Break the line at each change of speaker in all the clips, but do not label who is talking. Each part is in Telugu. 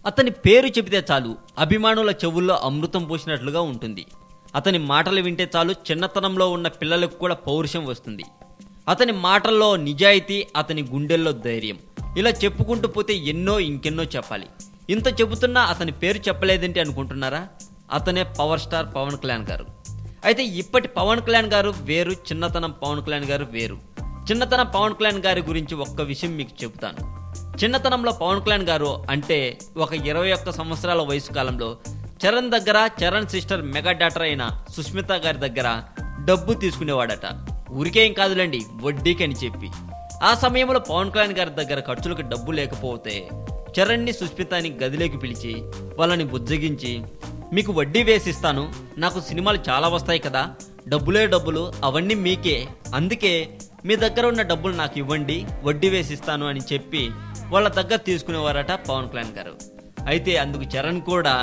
అతని పేరు చెబితే చాలు అభిమానుల చెవుల్లో అమృతం పోసినట్లుగా ఉంటుంది. అతని మాటలు వింటే చాలు చిన్నతనంలో ఉన్న పిల్లలకు కూడా పౌరుషం వస్తుంది. అతని మాటల్లో నిజాయితీ, అతని గుండెల్లో ధైర్యం. ఇలా చెప్పుకుంటూ పోతే ఇంకెన్నో చెప్పాలి. ఇంత చెబుతున్నా అతని పేరు చెప్పలేదేంటి అనుకుంటున్నారా? అతనే పవర్ స్టార్ పవన్ కళ్యాణ్ గారు. అయితే ఇప్పటి పవన్ కళ్యాణ్ గారు వేరు, చిన్నతనం పవన్ కళ్యాణ్ గారు వేరు. చిన్నతనం పవన్ కళ్యాణ్ గారి గురించి ఒక్క విషయం మీకు చెబుతాను. చిన్నతనంలో పవన్ కళ్యాణ్ గారు అంటే ఒక 21 సంవత్సరాల వయసు కాలంలో చరణ్ దగ్గర, చరణ్ సిస్టర్ మెగా డాటర్ అయిన సుష్మిత గారి దగ్గర డబ్బు తీసుకునేవాడట. ఊరికేం కాదులేండి, వడ్డీకి అని చెప్పి. ఆ సమయంలో పవన్ కళ్యాణ్ గారి దగ్గర ఖర్చులకు డబ్బు లేకపోతే చరణ్ని, సుష్మితని గదిలోకి పిలిచి వాళ్ళని బుజ్జగించి, మీకు వడ్డీ వేసిస్తాను, నాకు సినిమాలు చాలా వస్తాయి కదా, డబ్బులే డబ్బులు, అవన్నీ మీకే, అందుకే మీ దగ్గర ఉన్న డబ్బులు నాకు ఇవ్వండి, వడ్డీ వేసిస్తాను అని చెప్పి వాళ్ళ దగ్గర తీసుకునేవారట పవన్ కళ్యాణ్ గారు. అయితే అందుకు చరణ్ కూడా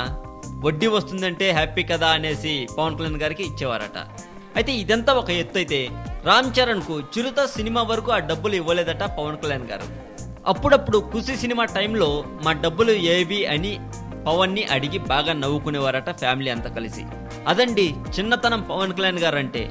వడ్డీ వస్తుందంటే హ్యాపీ కదా అనేసి పవన్ కళ్యాణ్ గారికి ఇచ్చేవారట. అయితే ఇదంతా ఒక ఎత్తు అయితే రామ్ చరణ్ కు చిరుత సినిమా వరకు ఆ డబ్బులు ఇవ్వలేదట పవన్ కళ్యాణ్ గారు. అప్పుడప్పుడు ఖుషి సినిమా టైంలో మా డబ్బులు ఏవి అని పవన్ ని అడిగి బాగా నవ్వుకునేవారట ఫ్యామిలీ అంతా కలిసి. అదండి చిన్నతనం పవన్ కళ్యాణ్ గారు అంటే.